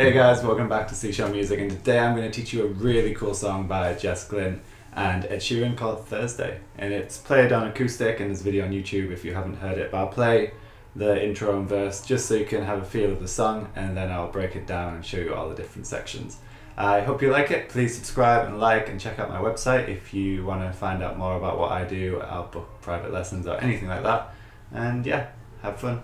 Hey guys, welcome back to C Show Music, and today I'm going to teach you a really cool song by Jess Glynne and Ed Sheeran called Thursday. And it's played on Acoustic, and there's a video on YouTube if you haven't heard it, but I'll play the intro and verse just so you can have a feel of the song, and then I'll break it down and show you all the different sections. I hope you like it. Please subscribe and like, and check out my website if you want to find out more about what I do. I'll book private lessons or anything like that. And yeah, have fun.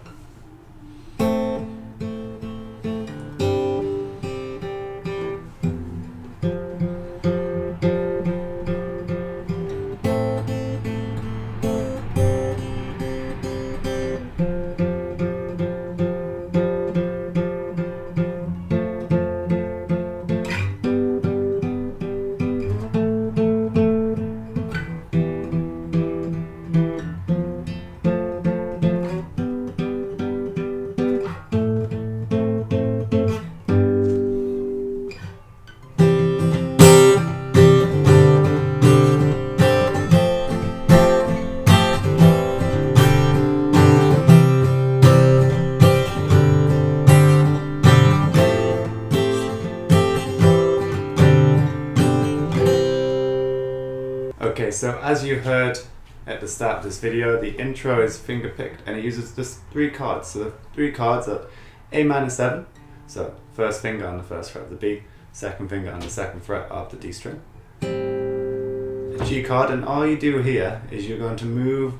Okay, so as you heard at the start of this video, the intro is fingerpicked and it uses just 3 chords. So the 3 chords are A minor 7, so first finger on the first fret of the B, second finger on the second fret of the D string, a G chord, and all you do here is you're going to move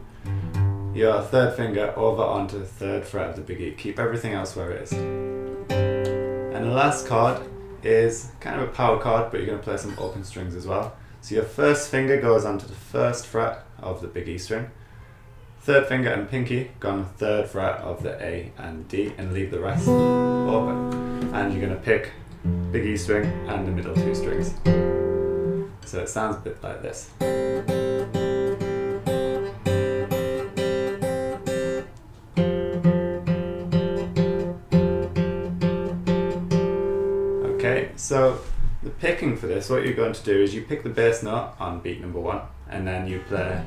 your third finger over onto the third fret of the big E. Keep everything else where it is. And the last chord is kind of a power chord, but you're going to play some open strings as well. So your first finger goes onto the first fret of the big E string, third finger and pinky go on the third fret of the A and D, and leave the rest open. And you're going to pick big E string and the middle 2 strings. So it sounds a bit like this. Okay, so the picking for this, what you're going to do is you pick the bass note on beat number 1, and then you play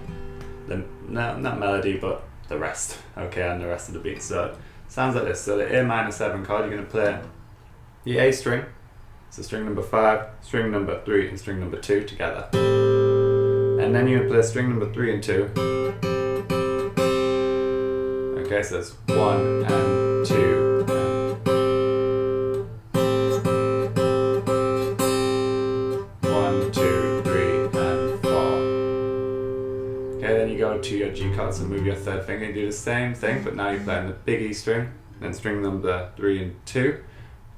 the, not melody, but the rest, okay, and the rest of the beat. So it sounds like this. So the A minor 7 chord, you're going to play the A string, so string number 5, string number 3, and string number 2 together. And then you're going to play string number 3 and 2. Okay, so it's 1 and 2. Go to your G chord, so move your third finger and do the same thing, but now you're playing the big E string, then string number 3 and 2.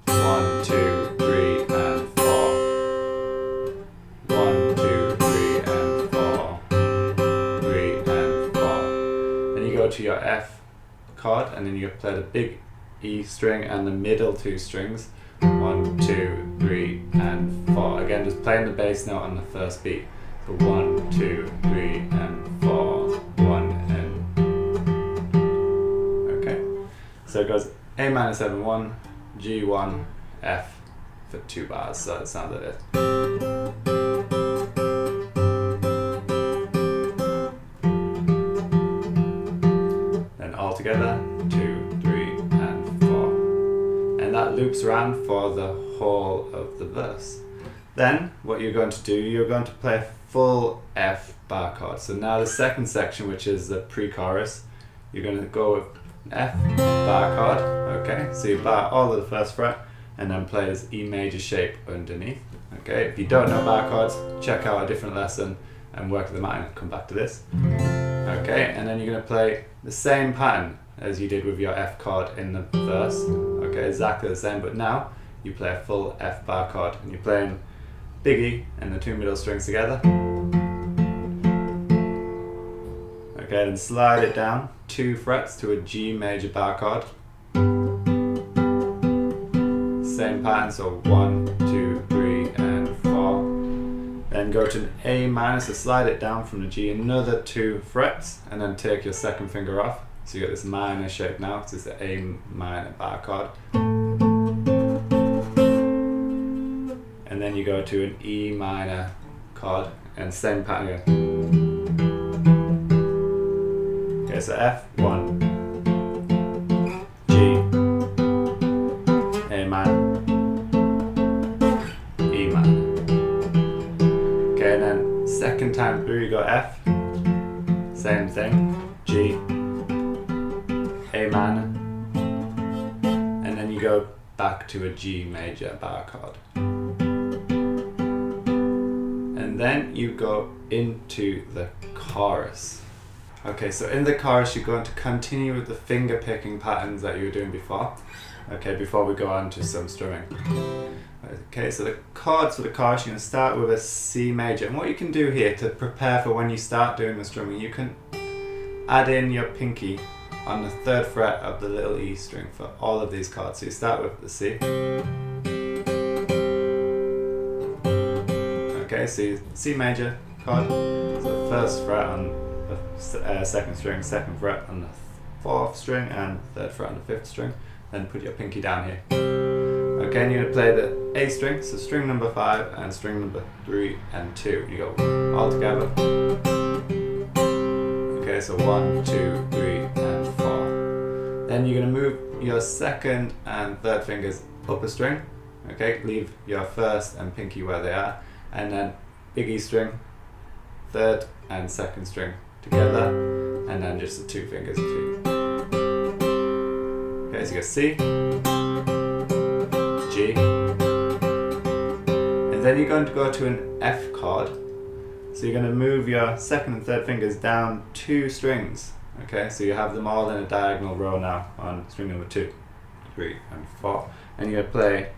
1, 2, 3, and 4. 1, 2, 3, and 4. 3 and 4. Then you go to your F chord, and then you play the big E string and the middle 2 strings. 1, 2, 3, and 4. Again, just playing the bass note on the first beat. So 1, 2, 3, and 4, 1 and okay. So it goes A minor 7, 1, G 1, F for 2 bars. So it sounds like this. Then all together, 2, 3, and 4, and that loops around for the whole of the verse. Then what you're going to do, you're going to play full F bar chord. So now the second section, which is the pre-chorus, you're going to go with F bar chord. Okay, so you bar all of the first fret and then play this E major shape underneath. Okay, if you don't know bar chords, check out a different lesson and work them out and come back to this. Okay, and then you're going to play the same pattern as you did with your F chord in the verse. Okay, exactly the same, but now you play a full F bar chord, and you're playing big E and the 2 middle strings together. Okay, then slide it down 2 frets to a G major bar chord. Same pattern, so 1, 2, 3, and 4. Then go to an A minor, so slide it down from the G another 2 frets, and then take your second finger off. So you get this minor shape now, because it's the A minor bar chord. And then you go to an E minor chord, and same pattern again. Okay, so F, 1, G, A minor, down through, you go F, same thing, G, A minor, and then you go back to a G major bar chord. And then you go into the chorus. Okay, so in the chorus you're going to continue with the finger picking patterns that you were doing before. Okay, before we go on to some strumming. Okay, so the chords for the chorus, you're going to start with a C major. And what you can do here to prepare for when you start doing the strumming, you can add in your pinky on the 3rd fret of the little E string for all of these chords. So you start with the C. Okay, so C major chord, so the 1st fret on the 2nd string, 2nd fret on the 4th string, and 3rd fret on the 5th string. Then put your pinky down here. Okay, and you're going to play the A string, so string number 5 and string number 3 and 2. You go all together. Okay, so 1, 2, 3, and 4. Then you're going to move your 2nd and 3rd fingers up a string. Okay, leave your 1st and pinky where they are. And then big E string, 3rd and 2nd string together. And then just the 2 fingers too. Okay, so you go C, G, and then you're going to go to an F chord. So you're going to move your 2nd and 3rd fingers down 2 strings. Okay, so you have them all in a diagonal row now on string number 2, 3, and 4. And you're going to play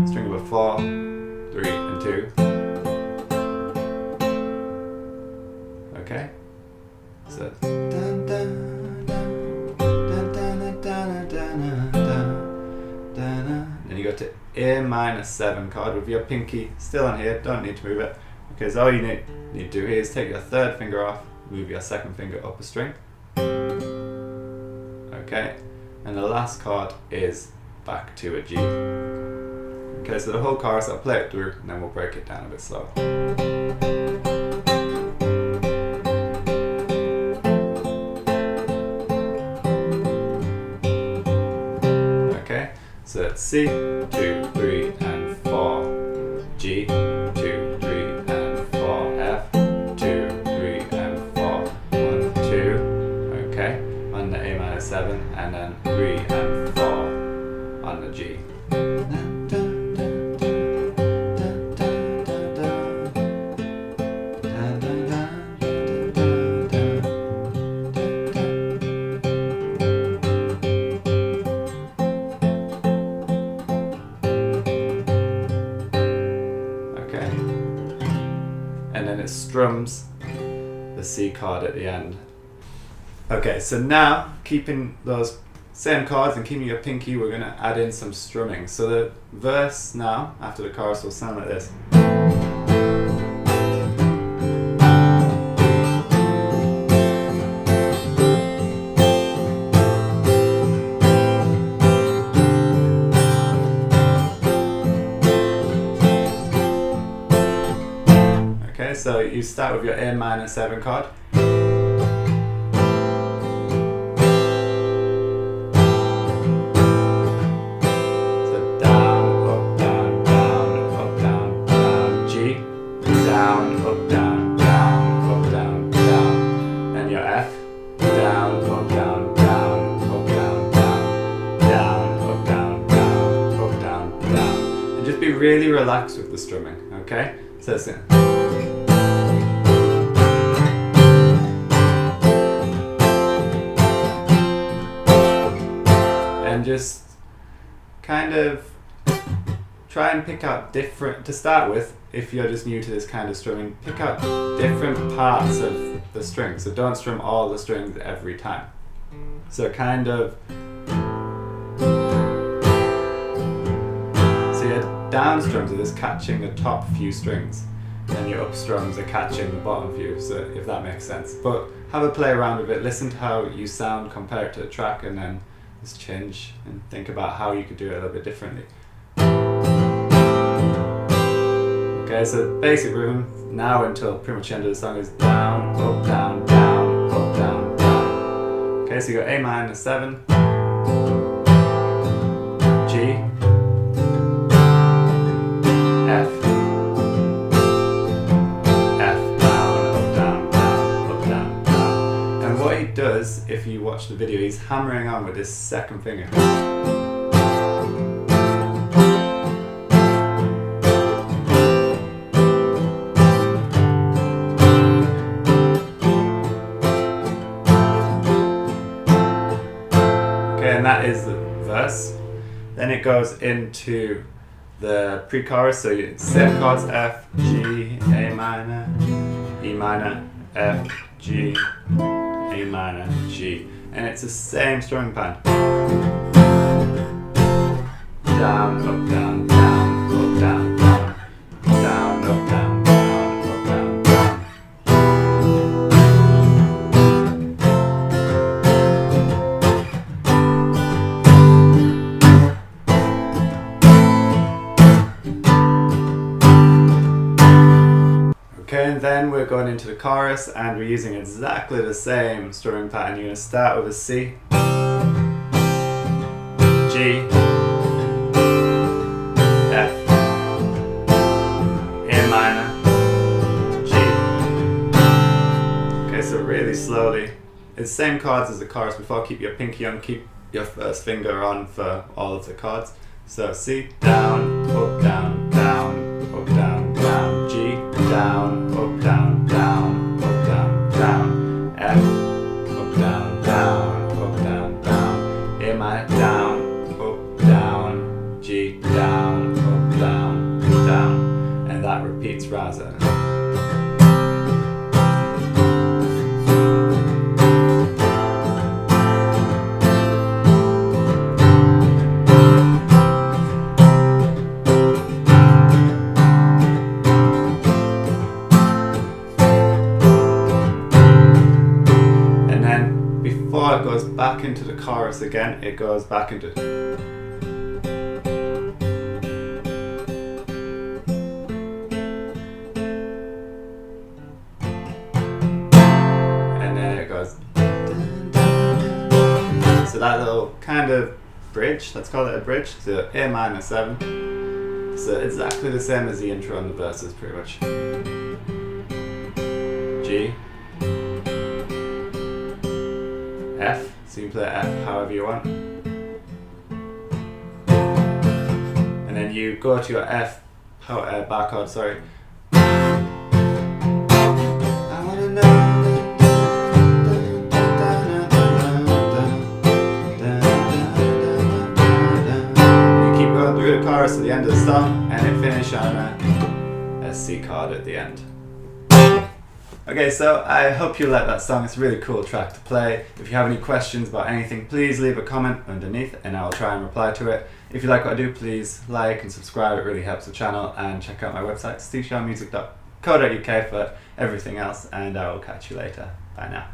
string number 4, 3, and 2. Okay, so dun, dun, then you go to A minor 7 chord with your pinky still on here, don't need to move it, because all you need to do here is take your 3rd finger off, move your 2nd finger up a string. Okay, and the last chord is back to a G. Okay, so the whole chorus, I'll play it through and then we'll break it down a bit slower. So it's C, 2, 3, and 4, G, 2, 3, and 4, F, 2, 3, and 4, 1, 2, okay, on the A minor 7, and then 3 and 4 on the G. And then it strums the C chord at the end. Okay, so now, keeping those same chords and keeping your pinky, we're going to add in some strumming. So the verse now, after the chorus, will sound like this. Okay, so you start with your A minor 7 chord. So down, up, down, down, up, down, down, G, down, up, down, down, up, down, down, and your F, down, up, down, down, up, down, down, down, up, down, down, up, down, down, and just be really relaxed with the strumming, okay? So it's and just kind of try and pick out different, to start with, if you're just new to this kind of strumming, pick out different parts of the string. So don't strum all the strings every time. So kind of, so your down strums are just catching the top few strings, and your up strums are catching the bottom few, so if that makes sense. But have a play around with it, listen to how you sound compared to the track, and then just change and think about how you could do it a little bit differently. Okay, so basic rhythm now until pretty much the end of the song is down, up, down, down, up, down, down. Okay, so you got A minor 7, G, F, F, down, up, down. because if you watch the video, he's hammering on with his second finger. Okay, and that is the verse. Then it goes into the pre-chorus, so same chords: F, G, A minor, E minor, F, G, A minor, G, and it's the same strumming pattern. Down, up, down, down, up, down, down, down, up, down, down, up, down, down. Okay, and then we're going into the chorus and we're using exactly the same strumming pattern. You're going to start with a C, G, F, A minor, G. Okay, so really slowly. It's the same chords as the chorus before. Keep your pinky on, keep your first finger on for all of the chords. So C, down, up, down, down, up, down, down, G, down, up, down, down, up, down, down, F, up, down, down, up, down, down, A minor, down, up, down, G, down, up, down, down, and that repeats rather. Before it goes back into the chorus again, it goes back into. And then it goes. So that little kind of bridge, let's call it a bridge, to A minor 7. So exactly the same as the intro and the verses pretty much. G, F, so you can play F however you want. And then you go to your F bar chord, sorry. I wanna know. You keep going through the chorus to the end of the song and it finishes on a C chord at the end. Okay, so I hope you like that song. It's a really cool track to play. If you have any questions about anything, please leave a comment underneath and I'll try and reply to it. If you like what I do, please like and subscribe. It really helps the channel. And check out my website, steveseanmusic.co.uk for everything else. And I will catch you later. Bye now.